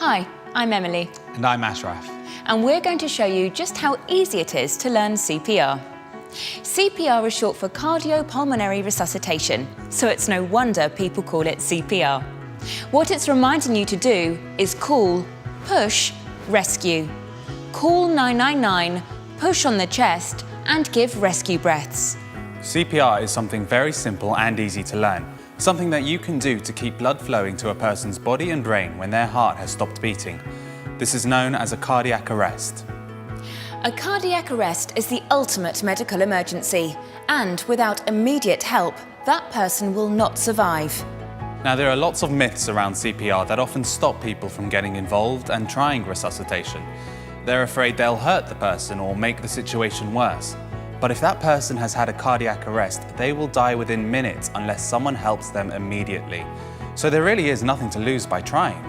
Hi, I'm Emily. And I'm Ashraf. And we're going to show you just how easy it is to learn CPR. CPR is short for cardiopulmonary resuscitation, so it's no wonder people call it CPR. What it's reminding you to do is call, push, rescue. Call 999, push on the chest, and give rescue breaths. CPR is something very simple and easy to learn. Something that you can do to keep blood flowing to a person's body and brain when their heart has stopped beating. This is known as a cardiac arrest. A cardiac arrest is the ultimate medical emergency, and without immediate help, that person will not survive. Now, there are lots of myths around CPR that often stop people from getting involved and trying resuscitation. They're afraid they'll hurt the person or make the situation worse. But if that person has had a cardiac arrest, they will die within minutes unless someone helps them immediately. So there really is nothing to lose by trying.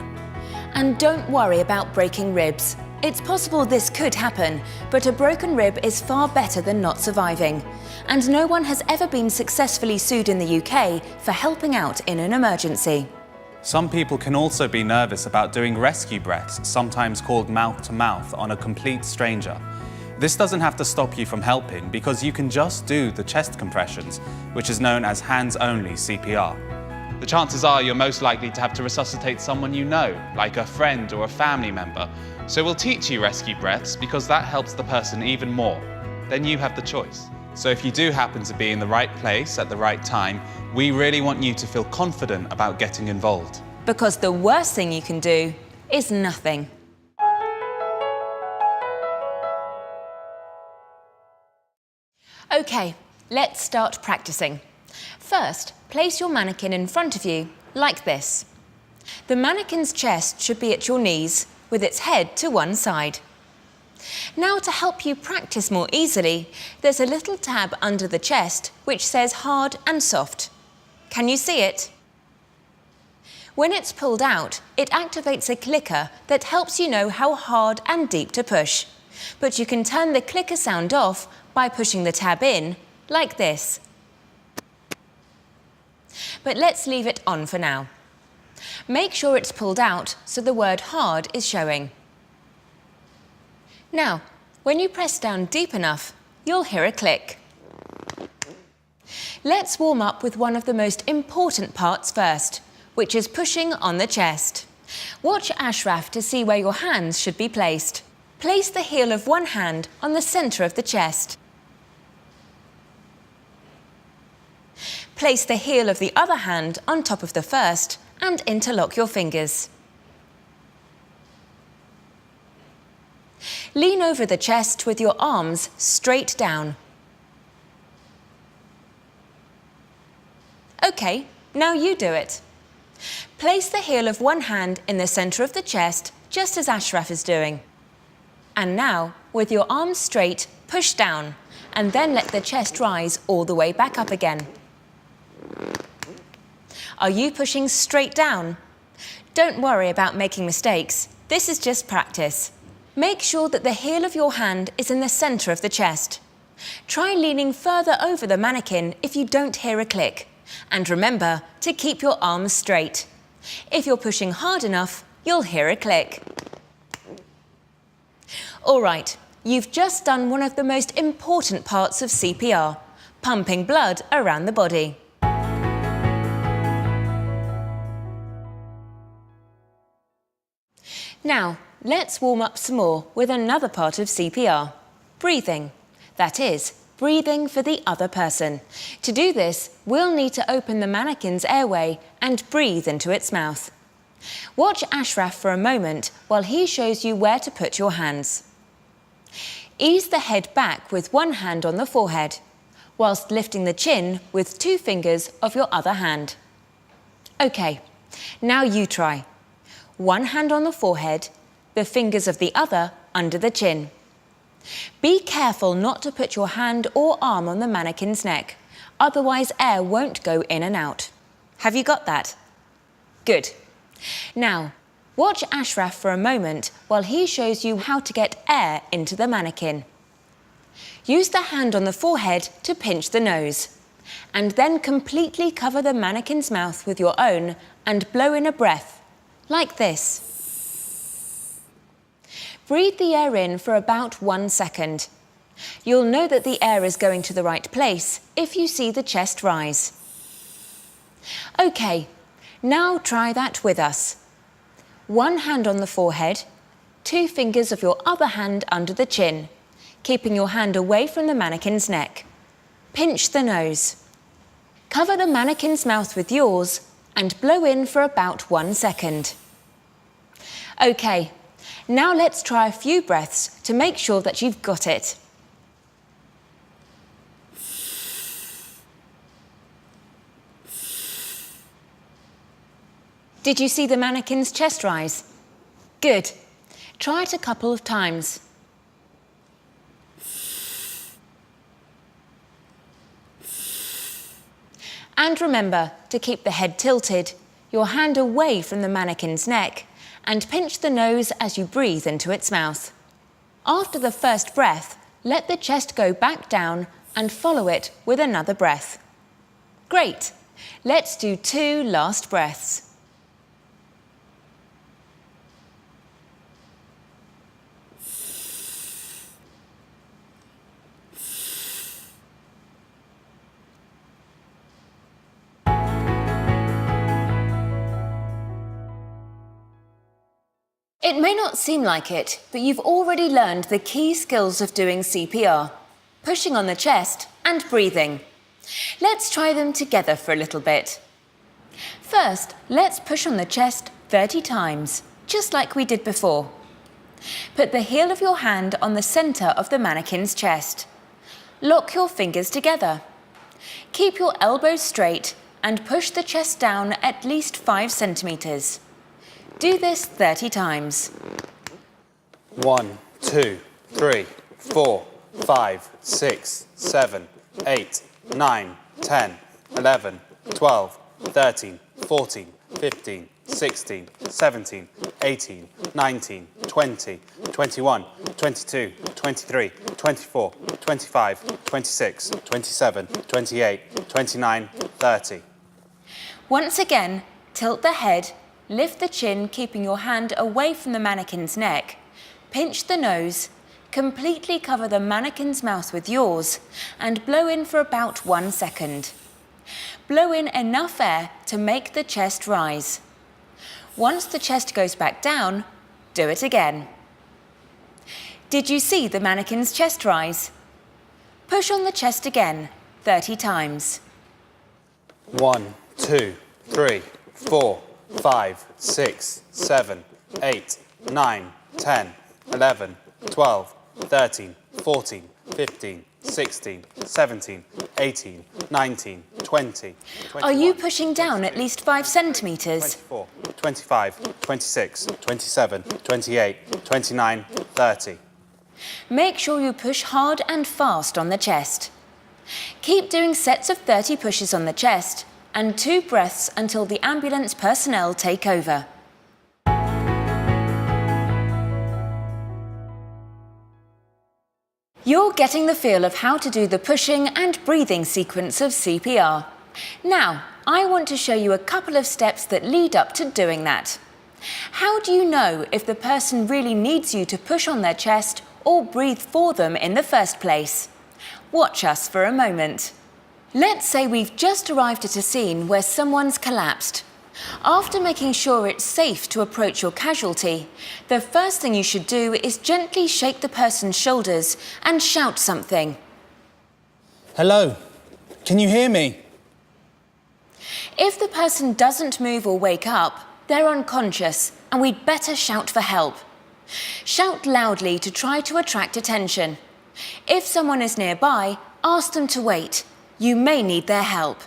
And don't worry about breaking ribs. It's possible this could happen, but a broken rib is far better than not surviving. And no one has ever been successfully sued in the UK for helping out in an emergency. Some people can also be nervous about doing rescue breaths, sometimes called mouth-to-mouth, on a complete stranger. This doesn't have to stop you from helping because you can just do the chest compressions, which is known as hands-only CPR. The chances are you're most likely to have to resuscitate someone you know, like a friend or a family member. So we'll teach you rescue breaths because that helps the person even more. Then you have the choice. So if you do happen to be in the right place at the right time, we really want you to feel confident about getting involved. Because the worst thing you can do is nothing. Okay, let's start practicing. First, place your mannequin in front of you, like this. The mannequin's chest should be at your knees, with its head to one side. Now, to help you practice more easily, there's a little tab under the chest which says hard and soft. Can you see it? When it's pulled out, it activates a clicker that helps you know how hard and deep to push. But you can turn the clicker sound off by pushing the tab in, like this. But let's leave it on for now. Make sure it's pulled out so the word hard is showing. Now, when you press down deep enough, you'll hear a click. Let's warm up with one of the most important parts first, which is pushing on the chest. Watch Ashraf to see where your hands should be placed. Place the heel of one hand on the centre of the chest. Place the heel of the other hand on top of the first and interlock your fingers. Lean over the chest with your arms straight down. OK, now you do it. Place the heel of one hand in the centre of the chest, just as Ashraf is doing. And now, with your arms straight, push down, and then let the chest rise all the way back up again. Are you pushing straight down? Don't worry about making mistakes. This is just practice. Make sure that the heel of your hand is in the centre of the chest. Try leaning further over the mannequin if you don't hear a click. And remember to keep your arms straight. If you're pushing hard enough, you'll hear a click. All right, you've just done one of the most important parts of CPR, pumping blood around the body. Now, let's warm up some more with another part of CPR, breathing. That is, breathing for the other person. To do this, we'll need to open the mannequin's airway and breathe into its mouth. Watch Ashraf for a moment while he shows you where to put your hands. Ease the head back with one hand on the forehead, whilst lifting the chin with 2 fingers of your other hand. OK, now you try. One hand on the forehead, the fingers of the other under the chin. Be careful not to put your hand or arm on the mannequin's neck, otherwise air won't go in and out. Have you got that? Good. Now, watch Ashraf for a moment while he shows you how to get air into the mannequin. Use the hand on the forehead to pinch the nose, and then completely cover the mannequin's mouth with your own and blow in a breath, like this. breathe the air in for about 1 second. You'll know that the air is going to the right place if you see the chest rise. OK, now try that with us. 1 hand on the forehead, 2 fingers of your other hand under the chin, keeping your hand away from the mannequin's neck. Pinch the nose. Cover the mannequin's mouth with yours and blow in for about 1 second. OK, now let's try a few breaths to make sure that you've got it. Did you see the mannequin's chest rise? Good. Try it a couple of times. And remember to keep the head tilted, your hand away from the mannequin's neck, and pinch the nose as you breathe into its mouth. After the first breath, let the chest go back down and follow it with another breath. Great! Let's do 2 last breaths. It may not seem like it, but you've already learned the key skills of doing CPR: pushing on the chest and breathing. Let's try them together for a little bit. First, let's push on the chest 30 times, just like we did before. Put the heel of your hand on the centre of the mannequin's chest. Lock your fingers together. Keep your elbows straight and push the chest down at least 5 centimetres. Do this 30 times. 1, 2, 3, 4, 5, 6, 7, 8, 9, 10, 11, 12, 13, 14, 15, 16, 17, 18, 19, 20, 21, 22, 23, 24, 25, 26, 27, 28, 29, 30. Once again, tilt the head, lift the chin, keeping your hand away from the mannequin's neck, pinch the nose, completely cover the mannequin's mouth with yours, and blow in for about 1 second. Blow in enough air to make the chest rise. Once the chest goes back down, do it again. Did you see the mannequin's chest rise? Push on the chest again, 30 times. 1, 2, 3, 4, 5, 6, 7, 8, 9, 10, 11, 12, 13, 14, 15, 16, 17, 18, 19, 20, 21, Are you pushing down at least 5 centimetres? 24, 25, 26, 27, 28, 29, 30. Make sure you push hard and fast on the chest. Keep doing sets of 30 pushes on the chest and 2 breaths until the ambulance personnel take over. You're getting the feel of how to do the pushing and breathing sequence of CPR. Now, I want to show you a couple of steps that lead up to doing that. How do you know if the person really needs you to push on their chest or breathe for them in the first place? Watch us for a moment. Let's say we've just arrived at a scene where someone's collapsed. After making sure it's safe to approach your casualty, the first thing you should do is gently shake the person's shoulders and shout something. Hello, can you hear me? If the person doesn't move or wake up, they're unconscious and we'd better shout for help. Shout loudly to try to attract attention. If someone is nearby, ask them to wait. You may need their help.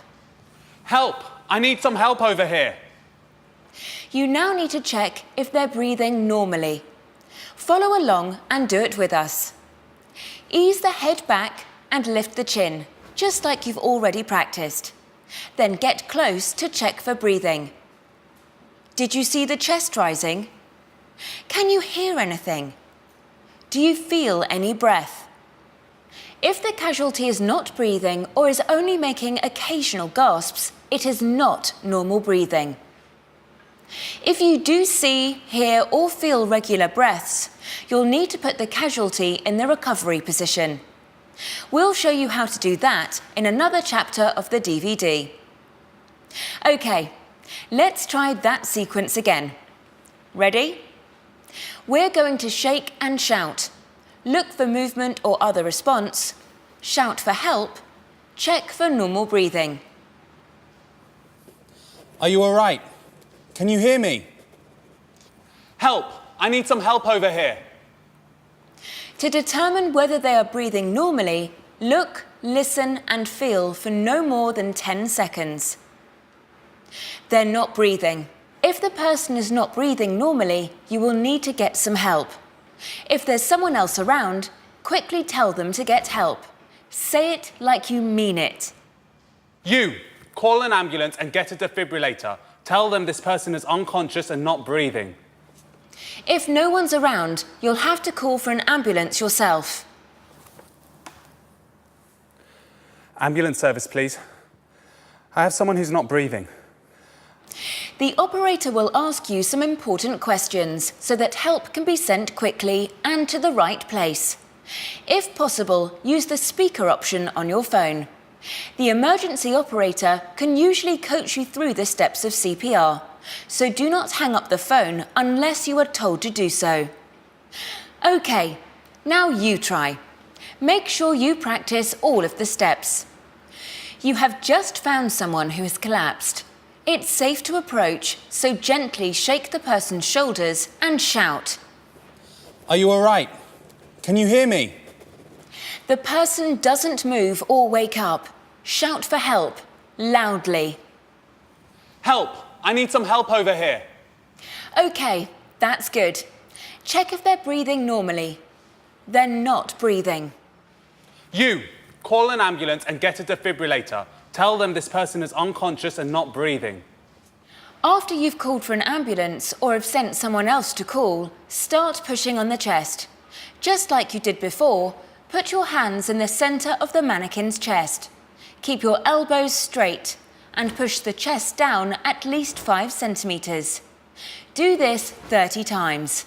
Help! I need some help over here. You now need to check if they're breathing normally. Follow along and do it with us. Ease the head back and lift the chin, just like you've already practiced. Then get close to check for breathing. Did you see the chest rising? Can you hear anything? Do you feel any breath? If the casualty is not breathing or is only making occasional gasps, it is not normal breathing. If you do see, hear or feel regular breaths, you'll need to put the casualty in the recovery position. We'll show you how to do that in another chapter of the DVD. OK, let's try that sequence again. Ready? We're going to shake and shout. Look for movement or other response. Shout for help. Check for normal breathing. Are you all right? Can you hear me? Help! I need some help over here. To determine whether they are breathing normally, look, listen and feel for no more than 10 seconds. They're not breathing. If the person is not breathing normally, you will need to get some help. If there's someone else around, quickly tell them to get help. Say it like you mean it. You, call an ambulance and get a defibrillator. Tell them this person is unconscious and not breathing. If no one's around, you'll have to call for an ambulance yourself. Ambulance service, please. I have someone who's not breathing. The operator will ask you some important questions so that help can be sent quickly and to the right place. If possible, use the speaker option on your phone. The emergency operator can usually coach you through the steps of CPR, so do not hang up the phone unless you are told to do so. OK, now you try. Make sure you practice all of the steps. You have just found someone who has collapsed. It's safe to approach, so gently shake the person's shoulders and shout. Are you all right? Can you hear me? The person doesn't move or wake up. Shout for help, loudly. Help! I need some help over here. OK, that's good. Check if they're breathing normally. They're not breathing. You, call an ambulance and get a defibrillator. Tell them this person is unconscious and not breathing. After you've called for an ambulance or have sent someone else to call, start pushing on the chest. Just like you did before, put your hands in the centre of the mannequin's chest. Keep your elbows straight and push the chest down at least 5 centimetres. Do this 30 times.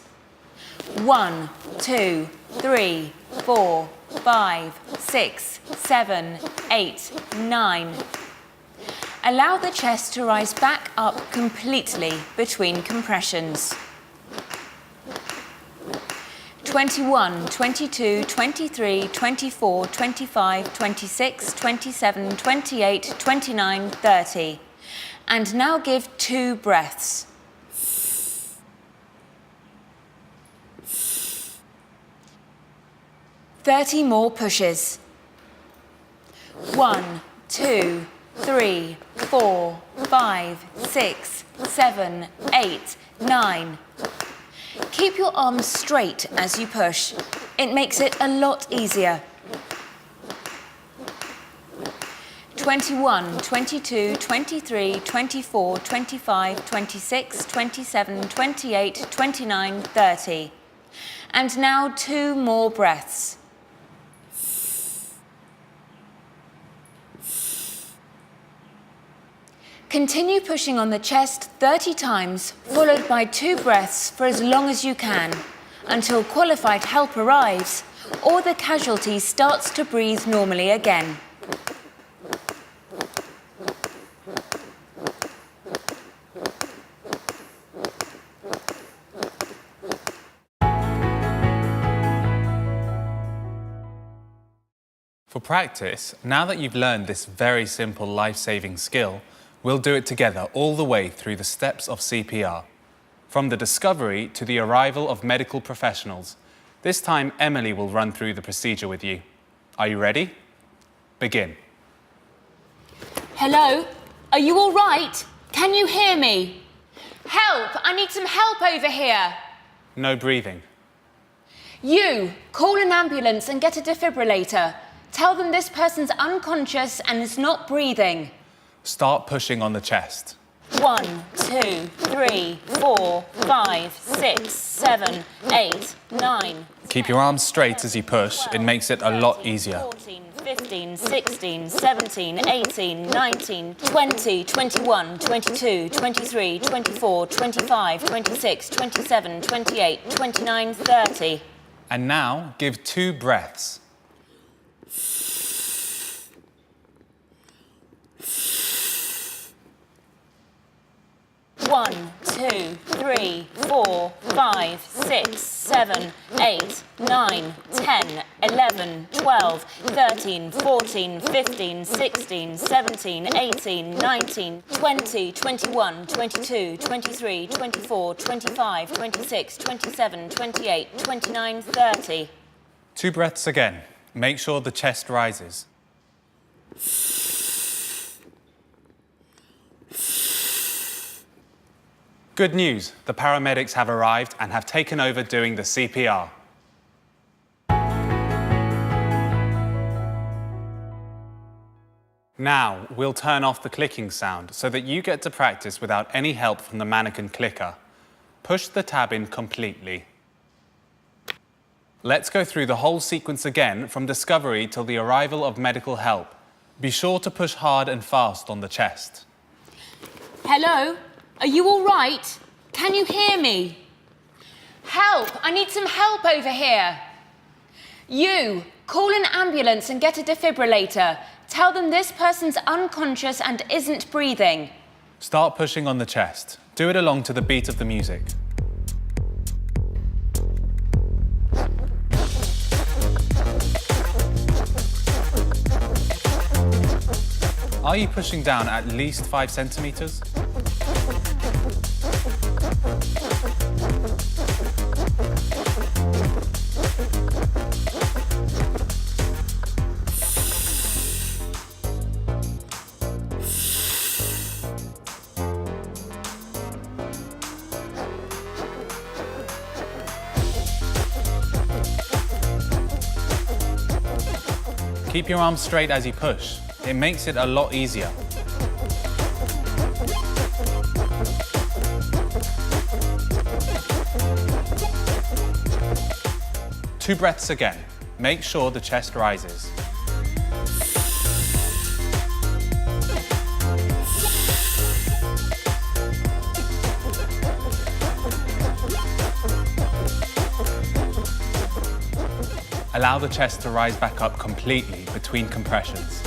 1, 2, 3, 4, 5, 6, 7, 8, 9. Allow the chest to rise back up completely between compressions. 21, 22, 23, 24, 25, 26, 27, 28, 29, 30. And now give 2 breaths. "30 more pushes. 1, 2, 3, 4, 5, 6, 7, 8, 9. Keep your arms straight as you push. It makes it a lot easier. 21, 22, 23, 24, 25, 26, 27, 28, 29, 30. And now 2 more breaths. Continue pushing on the chest 30 times, followed by 2 breaths for as long as you can, until qualified help arrives or the casualty starts to breathe normally again. For practice, now that you've learned this very simple life-saving skill, we'll do it together all the way through the steps of CPR. From the discovery to the arrival of medical professionals. This time, Emily will run through the procedure with you. Are you ready? Begin. Hello? Are you all right? Can you hear me? Help! I need some help over here. No breathing. You, call an ambulance and get a defibrillator. Tell them this person's unconscious and is not breathing. Start pushing on the chest. 1, 2, 3, 4, 5, 6, 7, 8, 9. Keep your arms straight as you push. It makes it a lot easier. 14, 15, 16, 17, 18, 19, 20, 21, 22, 23, 24, 25, 26, 27, 28, 29, 30. And now give 2 breaths. One, 2, 3, 4, 5, 6, 7, 8, 9, 10, 11, 12, 13, 14, 15, 16, 17, 18, 19, 20, 21, 22, 23, 24, 25, 26, 27, 28, 29, 30. 2 breaths again. Make sure the chest rises. Good news, the paramedics have arrived and have taken over doing the CPR. Now, we'll turn off the clicking sound so that you get to practice without any help from the mannequin clicker. Push the tab in completely. Let's go through the whole sequence again from discovery till the arrival of medical help. Be sure to push hard and fast on the chest. Hello? Are you all right? Can you hear me? Help! I need some help over here. You, call an ambulance and get a defibrillator. Tell them this person's unconscious and isn't breathing. Start pushing on the chest. Do it along to the beat of the music. Are you pushing down at least 5 centimeters? Keep your arms straight as you push. It makes it a lot easier. Two breaths again. Make sure the chest rises. Allow the chest to rise back up completely between compressions.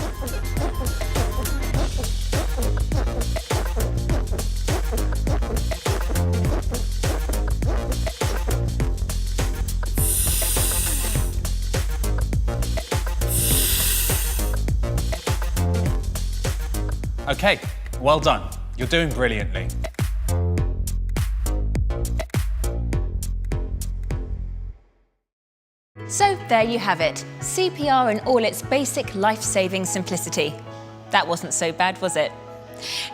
Okay, well done. You're doing brilliantly. So there you have it, CPR in all its basic life-saving simplicity. That wasn't so bad, was it?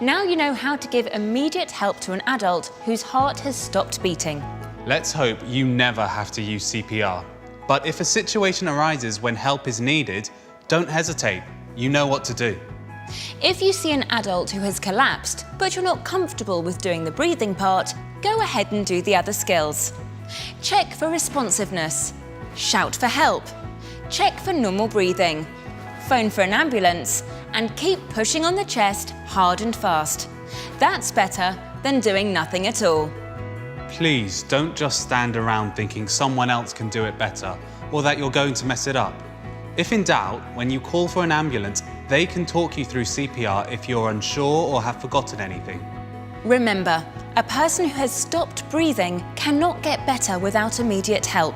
Now you know how to give immediate help to an adult whose heart has stopped beating. Let's hope you never have to use CPR. But if a situation arises when help is needed, don't hesitate. You know what to do. If you see an adult who has collapsed, but you're not comfortable with doing the breathing part, go ahead and do the other skills. Check for responsiveness. Shout for help. Check for normal breathing. Phone for an ambulance. And keep pushing on the chest hard and fast. That's better than doing nothing at all. Please don't just stand around thinking someone else can do it better or that you're going to mess it up. If in doubt, when you call for an ambulance, they can talk you through CPR if you're unsure or have forgotten anything. Remember, a person who has stopped breathing cannot get better without immediate help.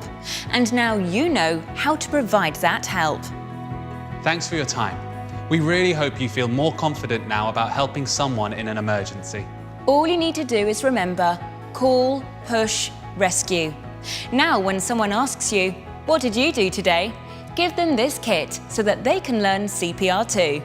And now you know how to provide that help. Thanks for your time. We really hope you feel more confident now about helping someone in an emergency. All you need to do is remember, call, push, rescue. Now when someone asks you, "What did you do today?" give them this kit so that they can learn CPR too.